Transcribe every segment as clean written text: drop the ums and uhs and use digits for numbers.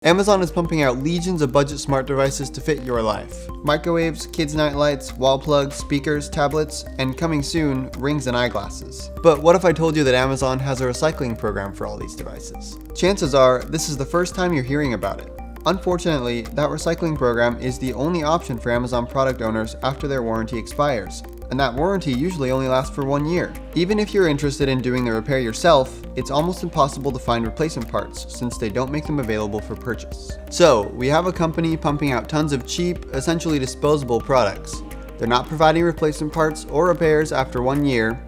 Amazon is pumping out legions of budget smart devices to fit your life. Microwaves, kids' night lights, wall plugs, speakers, tablets, and coming soon, rings and eyeglasses. But what if I told you that Amazon has a recycling program for all these devices? Chances are, this is the first time you're hearing about it. Unfortunately, that recycling program is the only option for Amazon product owners after their warranty expires, and that warranty usually only lasts for 1 year. Even if you're interested in doing the repair yourself, it's almost impossible to find replacement parts since they don't make them available for purchase. So, we have a company pumping out tons of cheap, essentially disposable products. They're not providing replacement parts or repairs after 1 year.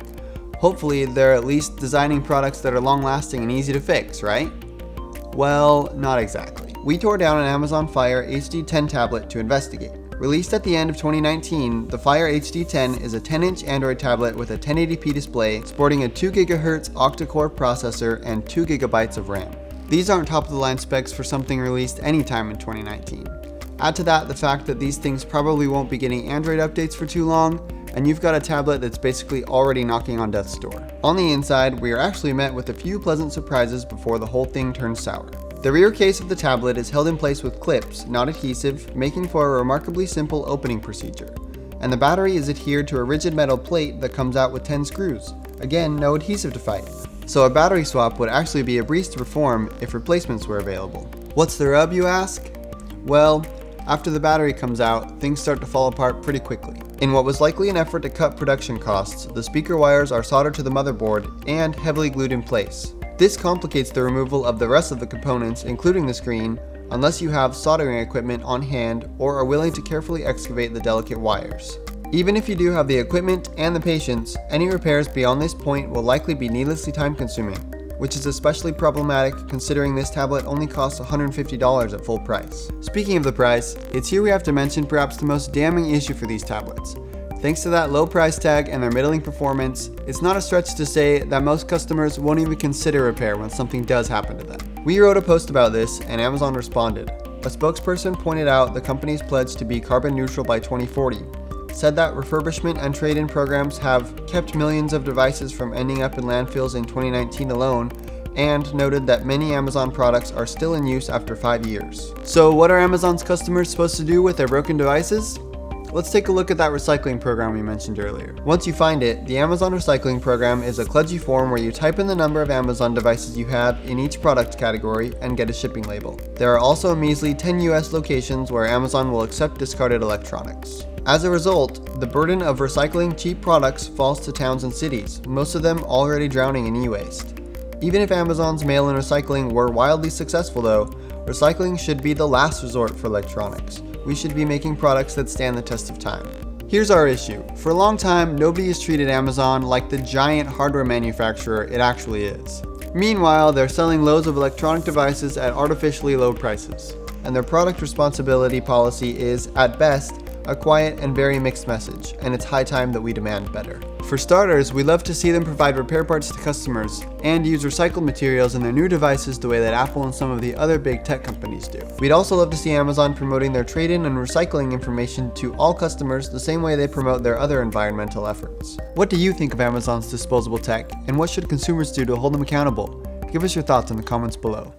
Hopefully, they're at least designing products that are long-lasting and easy to fix, right? Well, not exactly. We tore down an Amazon Fire HD10 tablet to investigate. Released at the end of 2019, the Fire HD10 is a 10-inch Android tablet with a 1080p display sporting a 2 GHz octa-core processor and 2 GB of RAM. These aren't top-of-the-line specs for something released anytime in 2019. Add to that the fact that these things probably won't be getting Android updates for too long, and you've got a tablet that's basically already knocking on death's door. On the inside, we are actually met with a few pleasant surprises before the whole thing turns sour. The rear case of the tablet is held in place with clips, not adhesive, making for a remarkably simple opening procedure. And the battery is adhered to a rigid metal plate that comes out with 10 screws. Again, no adhesive to fight. So a battery swap would actually be a breeze to perform if replacements were available. What's the rub, you ask? Well, after the battery comes out, things start to fall apart pretty quickly. In what was likely an effort to cut production costs, the speaker wires are soldered to the motherboard and heavily glued in place. This complicates the removal of the rest of the components, including the screen, unless you have soldering equipment on hand or are willing to carefully excavate the delicate wires. Even if you do have the equipment and the patience, any repairs beyond this point will likely be needlessly time-consuming, which is especially problematic considering this tablet only costs $150 at full price. Speaking of the price, it's here we have to mention perhaps the most damning issue for these tablets. Thanks to that low price tag and their middling performance, it's not a stretch to say that most customers won't even consider repair when something does happen to them. We wrote a post about this and Amazon responded. A spokesperson pointed out the company's pledge to be carbon neutral by 2040, said that refurbishment and trade-in programs have kept millions of devices from ending up in landfills in 2019 alone, and noted that many Amazon products are still in use after 5 years. So what are Amazon's customers supposed to do with their broken devices? Let's take a look at that recycling program we mentioned earlier. Once you find it, the Amazon recycling program is a kludgy form where you type in the number of Amazon devices you have in each product category and get a shipping label. There are also a measly 10 US locations where Amazon will accept discarded electronics. As a result, the burden of recycling cheap products falls to towns and cities, most of them already drowning in e-waste. Even if Amazon's mail-in recycling were wildly successful though, recycling should be the last resort for electronics. We should be making products that stand the test of time. Here's our issue. For a long time, nobody has treated Amazon like the giant hardware manufacturer it actually is. Meanwhile, they're selling loads of electronic devices at artificially low prices, and their product responsibility policy is, at best, a quiet and very mixed message, and it's high time that we demand better. For starters, we love to see them provide repair parts to customers and use recycled materials in their new devices the way that Apple and some of the other big tech companies do. We'd also love to see Amazon promoting their trade-in and recycling information to all customers the same way they promote their other environmental efforts. What do you think of Amazon's disposable tech, and what should consumers do to hold them accountable? Give us your thoughts in the comments below.